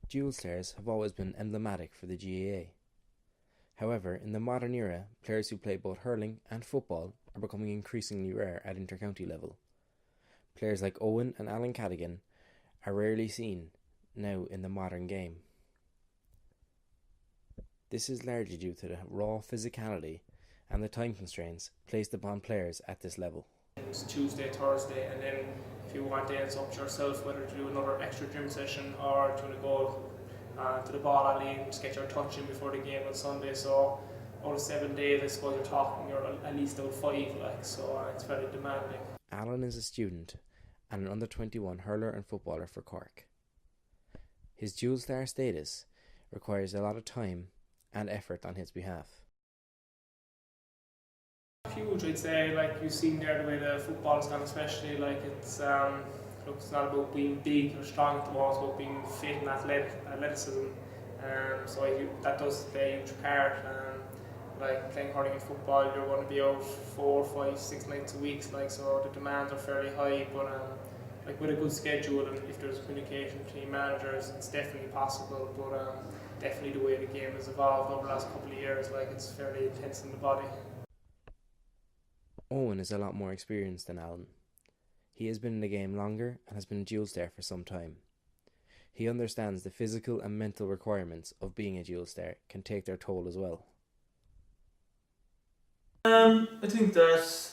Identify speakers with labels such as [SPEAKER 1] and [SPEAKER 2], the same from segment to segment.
[SPEAKER 1] Dual stars have always been emblematic for the GAA. However, in the modern era, players who play both hurling and football are becoming increasingly rare at inter-county level. Players like Owen and Alan Cadigan are rarely seen now in the modern game. This is largely due to the raw physicality and the time constraints placed upon players at this level.
[SPEAKER 2] It's Tuesday, Thursday, and then if you want to it's up to yourself whether to do another extra gym session or to go to the ball alley and just get your touch in before the game on Sunday. So out of 7 days, I suppose you're at least out 5, so it's very demanding.
[SPEAKER 1] Alan is a student and an under-21 hurler and footballer for Cork. His dual star status requires a lot of time and effort on his behalf.
[SPEAKER 2] Huge, I'd say. You've seen there the way the football's gone, especially. It's it's not about being big or strong at the moment, it's about being fit and athleticism. That does play a huge part. Playing hurling and football, you're going to be out 4, 5, 6 nights a week, so the demands are fairly high. But with a good schedule and if there's communication between managers, it's definitely possible. But definitely the way the game has evolved over the last couple of years, it's fairly intense in the body.
[SPEAKER 1] Owen is a lot more experienced than Alan. He has been in the game longer and has been a dual star for some time. He understands the physical and mental requirements of being a dual star can take their toll as well.
[SPEAKER 3] I think that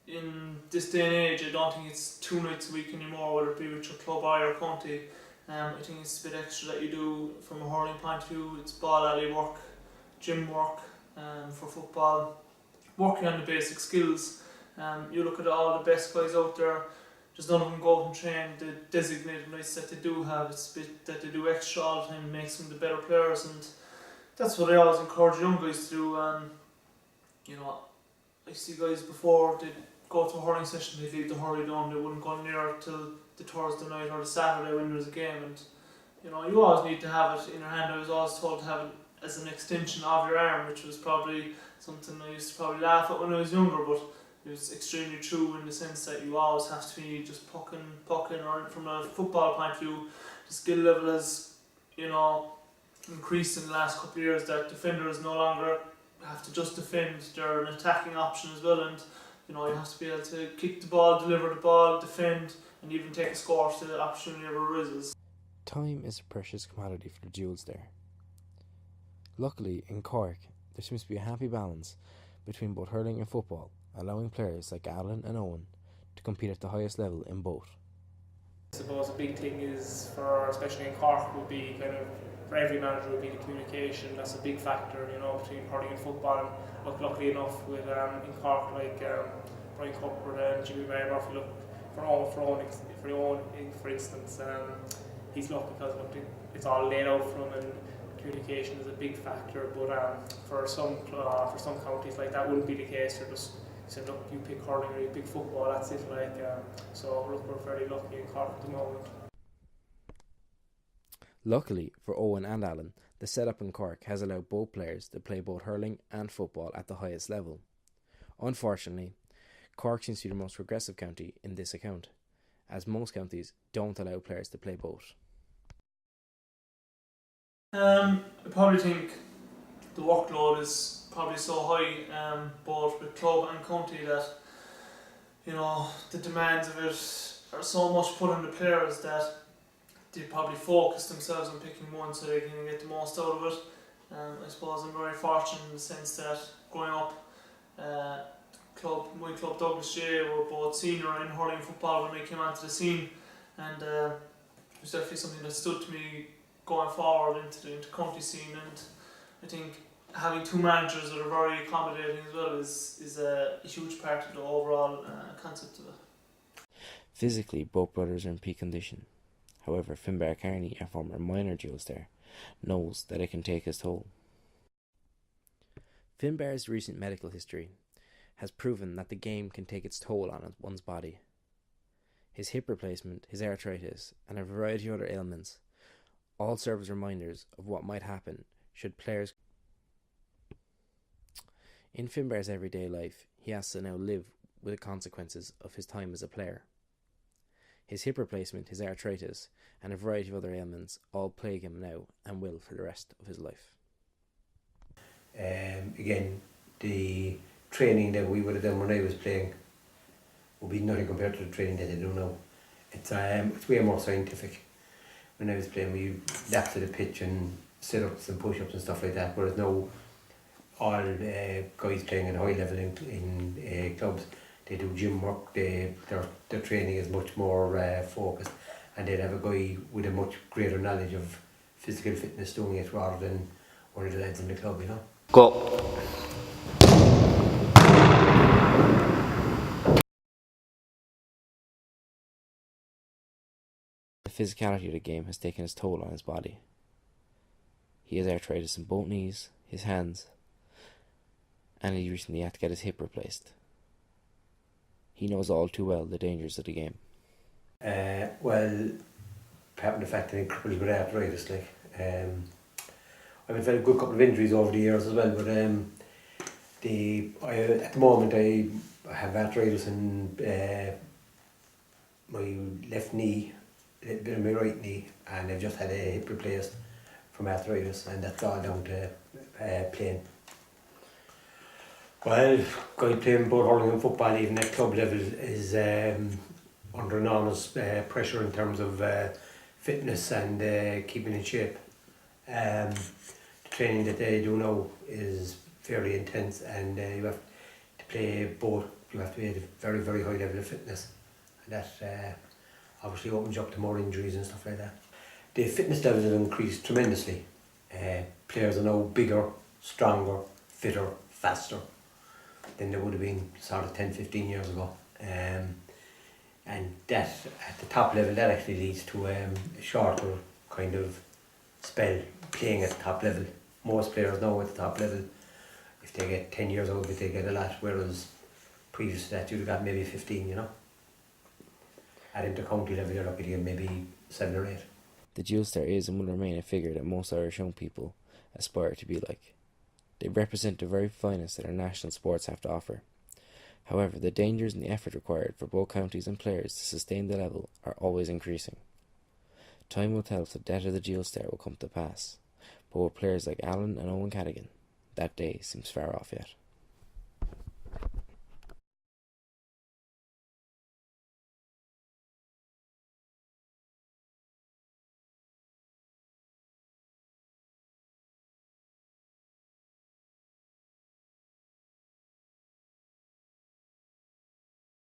[SPEAKER 3] in this day and age, I don't think it's 2 nights a week anymore, whether it be with your club or your county. I think it's a bit extra that you do from a hurling point of view. It's ball alley work, gym work for football, working on the basic skills. You look at all the best guys out there, just none of them go out and train the designated nights that they do have. It's a bit that they do extra all the time and makes them the better players, and that's what I always encourage young guys to do. I see guys before they'd go to a hurling session, they'd leave the hurley done, they wouldn't go near it till the Thursday night or the Saturday when there's a game, and you always need to have it in your hand. I was always told to have it as an extension of your arm, which was probably something I used to probably laugh at when I was younger, but it was extremely true in the sense that you always have to be just pucking, or from a football point of view, the skill level has, increased in the last couple of years, that defenders no longer have to just defend, they're an attacking option as well, and you have to be able to kick the ball, deliver the ball, defend, and even take a score if the opportunity ever arises.
[SPEAKER 1] Time is a precious commodity for the dual star. Luckily, in Cork, there seems to be a happy balance between both hurling and football, allowing players like Alan and Owen to compete at the highest level in both.
[SPEAKER 2] I suppose a big thing is, especially in Cork, would be for every manager would be the communication. That's a big factor, between hurling and football. And luckily enough, with in Cork, Brian Cupper and Jimmy Murphy, for Owen, for instance, he's lucky because it's all laid out for him, and communication is a big factor. But for some counties, that wouldn't be the case. They're just saying, look, you pick hurling or you pick football, that's it. So look, we're very lucky in Cork at the moment.
[SPEAKER 1] Luckily for Owen and Alan, the setup in Cork has allowed both players to play both hurling and football at the highest level. Unfortunately, Cork seems to be the most progressive county in this account, as most counties don't allow players to play both.
[SPEAKER 3] I probably think the workload is probably so high, both with club and county, that the demands of it are so much put on the players that they probably focus themselves on picking one so they can get the most out of it. I suppose I'm very fortunate in the sense that growing up, my club Douglas J were both senior in hurling and football when I came onto the scene, and it was definitely something that stood to me going forward into the county scene. And I think having 2 managers that are very accommodating as well is a huge part of the overall concept of it.
[SPEAKER 1] Physically, both brothers are in peak condition. However, Finbar Kearney, a former minor dual star, knows that it can take his toll. Finbar's recent medical history has proven that the game can take its toll on one's body. His hip replacement, his arthritis, and a variety of other ailments all serve as reminders of what might happen should players. In Finbar's everyday life, he has to now live with the consequences of his time as a player. His hip replacement, his arthritis, and a variety of other ailments all plague him now and will for the rest of his life.
[SPEAKER 4] Again, the training that we would have done when I was playing would be nothing compared to the training that they do now. It's way more scientific. When I was playing, we lapped to the pitch and sit-ups and push-ups and stuff like that, whereas now all guys playing at a high level in clubs, they do gym work, their training is much more focused, and they'd have a guy with a much greater knowledge of physical fitness doing it rather than one of the lads in the club, you know.
[SPEAKER 1] Go. The physicality of the game has taken its toll on his body. He has arthritis in both knees, his hands, and he recently had to get his hip replaced. He knows all too well the dangers of the game.
[SPEAKER 4] Well, apart from the fact that I'm crippled with arthritis, I've had a good couple of injuries over the years as well, but at the moment I have arthritis in my left knee, a little bit of my right knee, and I've just had a hip replaced from arthritis, and that's all down to playing. Well, guy playing both hurling and football, even at club level, is under enormous pressure in terms of fitness and keeping in shape. The training that they do now is fairly intense, and you have to play both. You have to be at a very, very high level of fitness, and that obviously opens you up to more injuries and stuff like that. The fitness levels have increased tremendously. Players are now bigger, stronger, fitter, faster than they would have been sort of 10-15 years ago. And that, at the top level, that actually leads to a shorter kind of spell playing at the top level. Most players now at the top level, if they get 10 years out of it, they get a lot, whereas previous to that you'd have got maybe 15, you know. At inter-county level you're lucky to get maybe 7 or 8.
[SPEAKER 1] The Dualstar is and will remain a figure that most Irish young people aspire to be like. They represent the very finest that our national sports have to offer. However, the dangers and the effort required for both counties and players to sustain the level are always increasing. Time will tell if the death of the Dualstar will come to pass, but with players like Alan and Owen Cadigan, that day seems far off yet.